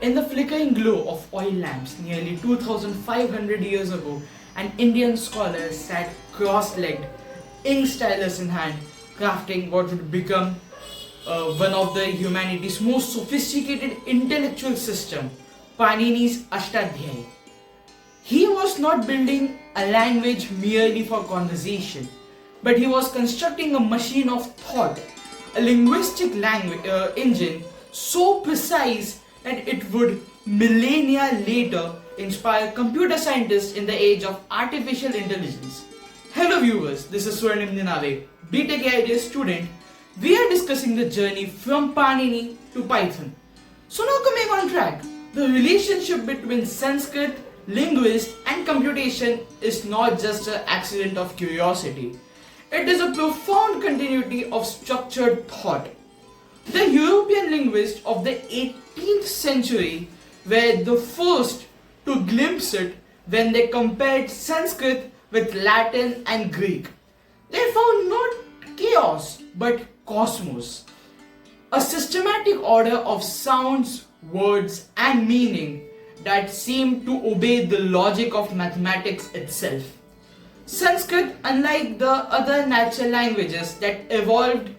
In the flickering glow of oil lamps nearly 2500 years ago, an Indian scholar sat cross-legged, ink stylus in hand, crafting what would become one of the humanity's most sophisticated intellectual system, Panini's Ashtadhyayi. He was not building a language merely for conversation, but he was constructing a machine of thought, a linguistic engine so precise that it would millennia later inspire computer scientists in the age of artificial intelligence. Hello viewers, this is Swarnim Ninawe, BTech AI student. We are discussing the journey from Panini to Python. So now coming on track, the relationship between Sanskrit, linguist and computation is not just an accident of curiosity. It is a profound continuity of structured thought. The European linguists of the 18th century were the first to glimpse it when they compared Sanskrit with Latin and Greek. They found not chaos but cosmos, a systematic order of sounds, words and meaning that seemed to obey the logic of mathematics itself. Sanskrit, unlike the other natural languages that evolved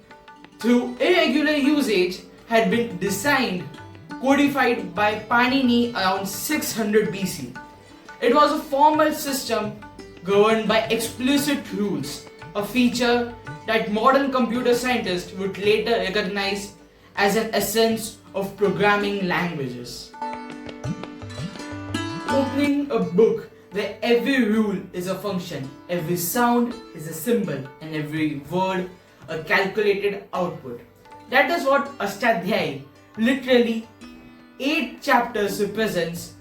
through irregular usage, had been designed, codified by Panini around 600 BC. It was a formal system governed by explicit rules, a feature that modern computer scientists would later recognize as an essence of programming languages. Opening a book where every rule is a function, every sound is a symbol, and every word a calculated output. That is what Ashtadhyayi, literally 8 chapters, represents.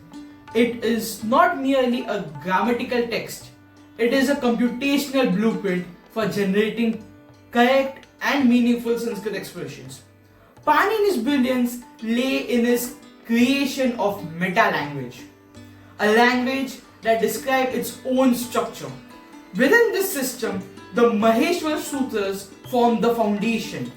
It is not merely a grammatical text, it is a computational blueprint for generating correct and meaningful Sanskrit expressions. Panini's brilliance lay in his creation of meta-language, a language that described its own structure. Within this system, the Maheshwar Sutras form the foundation.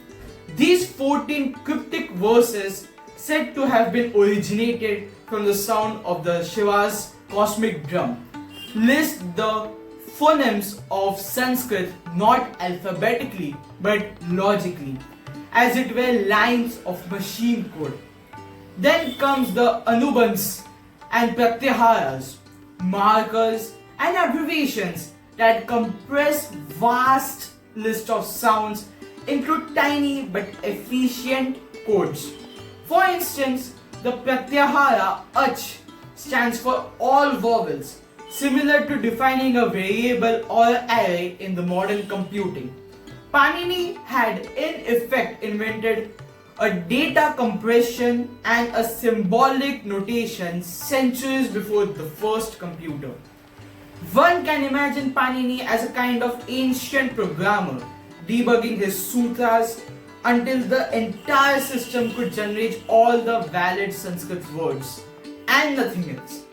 These 14 cryptic verses, said to have been originated from the sound of the Shiva's cosmic drum, list the phonemes of Sanskrit not alphabetically but logically, as it were lines of machine code. Then comes the Anubans and Pratyaharas, markers and abbreviations that compress vast list of sounds into tiny but efficient codes. For instance, the Pratyahara Ach stands for all vowels, similar to defining a variable or array in the modern computing. Panini had in effect invented a data compression and a symbolic notation centuries before the first computer. One can imagine Panini as a kind of ancient programmer, debugging his sutras until the entire system could generate all the valid Sanskrit words and nothing else.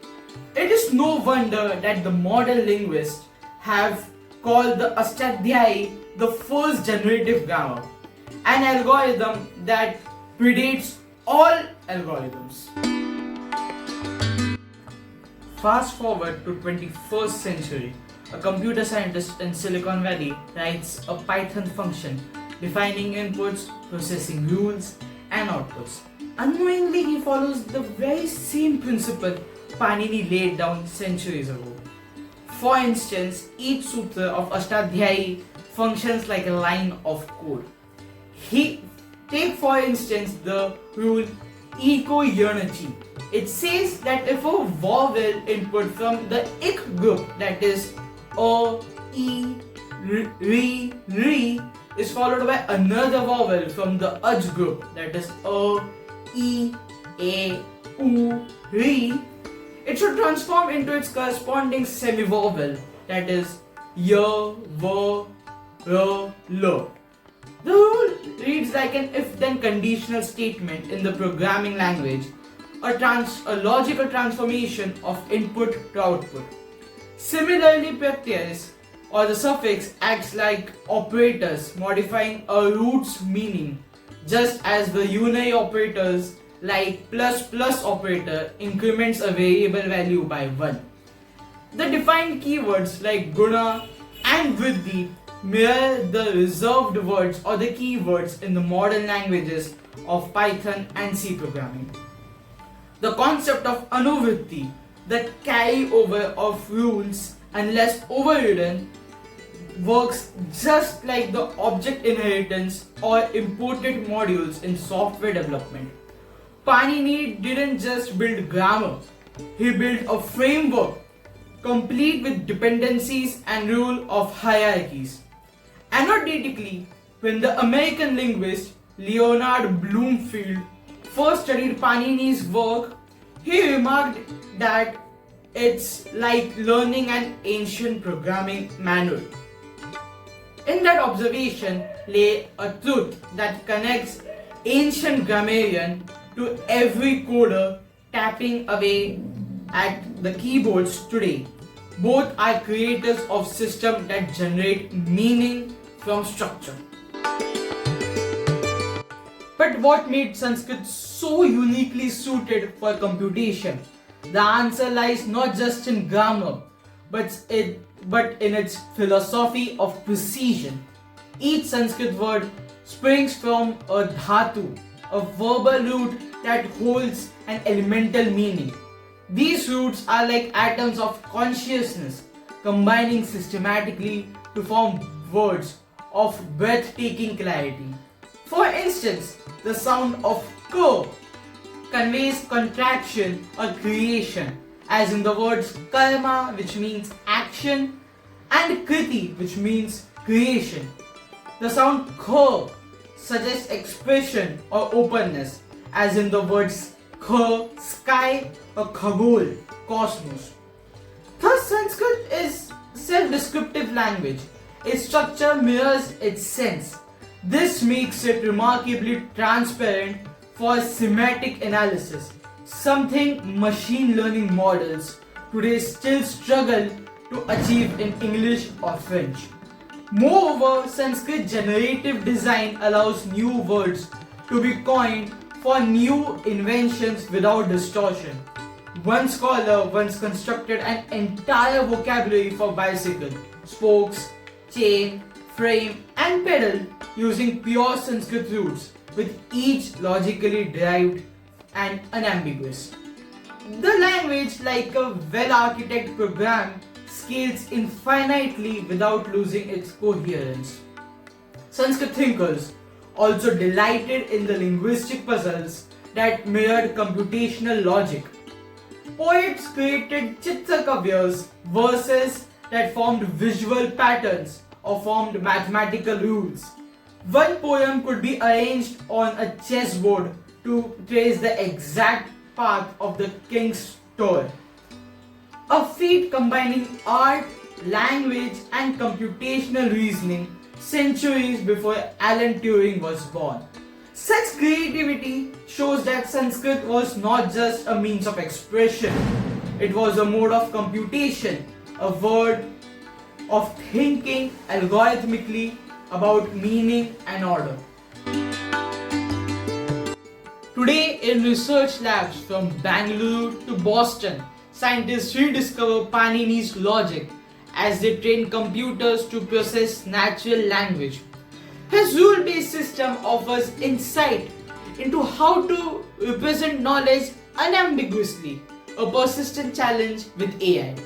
It is no wonder that the modern linguists have called the Ashtadhyayi the first generative grammar, an algorithm that predates all algorithms. Fast forward to 21st century, a computer scientist in Silicon Valley writes a Python function defining inputs, processing rules and outputs. Unknowingly, he follows the very same principle Panini laid down centuries ago. For instance, each sutra of Ashtadhyayi functions like a line of code. Take for instance the rule Eko Yernachi. It says that if a vowel input from the ik group, that is O, E, Ri, Ri, is followed by another vowel from the Aj group, that is O, E, A, U, Ri, it should transform into its corresponding semi-vowel, that is Y, V, R, L. The rule reads like an if-then conditional statement in the programming language, a logical transformation of input to output. Similarly, pratyas or the suffix acts like operators, modifying a root's meaning, just as the unary operators like plus operator increments a variable value by 1. The defined keywords like guna and vriddhi mirror the reserved words or the keywords in the modern languages of Python and C programming. The concept of anuvritti, the carryover of rules unless overridden, works just like the object inheritance or imported modules in software development. Panini didn't just build grammar, he built a framework complete with dependencies and rule of hierarchies. Analytically, when the American linguist Leonard Bloomfield first studied Panini's work, he remarked that it's like learning an ancient programming manual. In that observation lay a truth that connects ancient grammarian to every coder tapping away at the keyboards today. Both are creators of systems that generate meaning from structure. But what made Sanskrit so uniquely suited for computation? The answer lies not just in grammar, but in its philosophy of precision. Each Sanskrit word springs from a dhatu, a verbal root that holds an elemental meaning. These roots are like atoms of consciousness, combining systematically to form words of breathtaking clarity. For instance, the sound of ko conveys contraction or creation, as in the words karma, which means action, and kriti, which means creation. The sound kho suggests expression or openness, as in the words kho, sky, or khagol, cosmos. Thus, Sanskrit is self-descriptive language. Its structure mirrors its sense. This makes it remarkably transparent for semantic analysis, something machine learning models today still struggle to achieve in English or French. Moreover, Sanskrit generative design allows new words to be coined for new inventions without distortion. One scholar once constructed an entire vocabulary for bicycle, spokes, chain, frame, and pedal using pure Sanskrit roots, with each logically derived and unambiguous. The language, like a well-architected program, scales infinitely without losing its coherence. Sanskrit thinkers also delighted in the linguistic puzzles that mirrored computational logic. Poets created chitrakavyas, verses that formed visual patterns or formed mathematical rules. One poem could be arranged on a chessboard to trace the exact path of the king's tour. A feat combining art, language, and computational reasoning centuries before Alan Turing was born. Such creativity shows that Sanskrit was not just a means of expression, it was a mode of computation, a word of thinking algorithmically about meaning and order. Today, in research labs from Bangalore to Boston, scientists rediscover Panini's logic as they train computers to process natural language. His rule-based system offers insight into how to represent knowledge unambiguously, a persistent challenge with AI.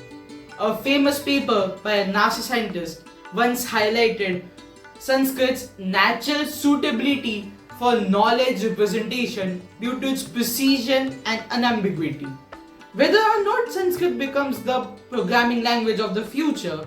A famous paper by a NASA scientist once highlighted Sanskrit's natural suitability for knowledge representation due to its precision and unambiguity. Whether or not Sanskrit becomes the programming language of the future,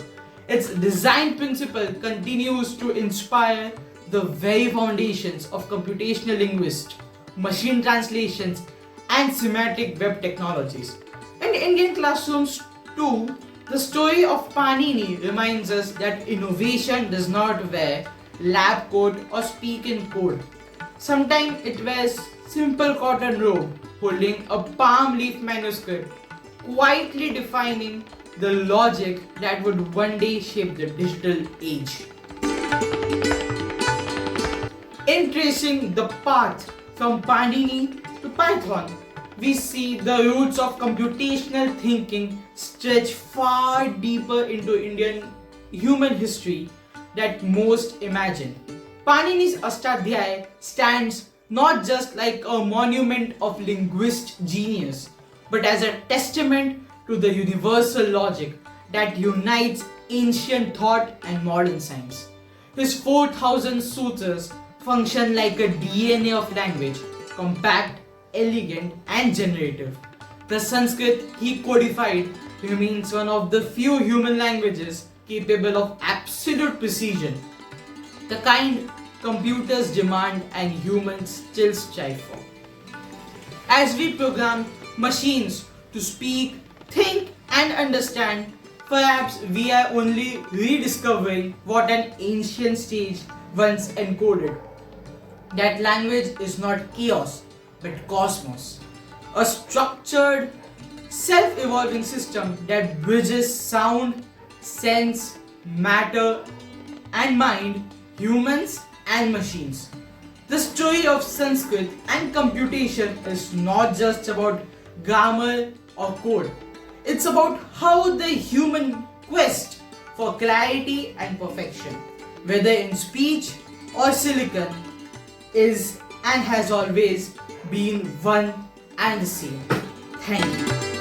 its design principle continues to inspire the very foundations of computational linguistics, machine translations, and semantic web technologies. In Indian classrooms too, the story of Panini reminds us that innovation does not wear lab coat or speak in code. Sometimes it wears simple cotton robe holding a palm leaf manuscript, quietly defining the logic that would one day shape the digital age. In tracing the path From Panini to Python, we see the roots of computational thinking stretch far deeper into Indian human history that most imagine. Panini's Ashtadhyay stands not just like a monument of linguist genius, but as a testament to the universal logic that unites ancient thought and modern science. His 4,000 sutras function like a DNA of language, compact, elegant, and generative. The Sanskrit he codified remains one of the few human languages capable of absolute precision, the kind computers demand and humans still strive for. As we program machines to speak, think, and understand, perhaps we are only rediscovering what an ancient sage once encoded. That language is not chaos, but cosmos. A structured, self-evolving system that bridges sound, sense, matter, and mind, humans and machines. The story of Sanskrit and computation is not just about grammar or code. It's about how the human quest for clarity and perfection, whether in speech or silicon, is and has always been one and the same. Thank you.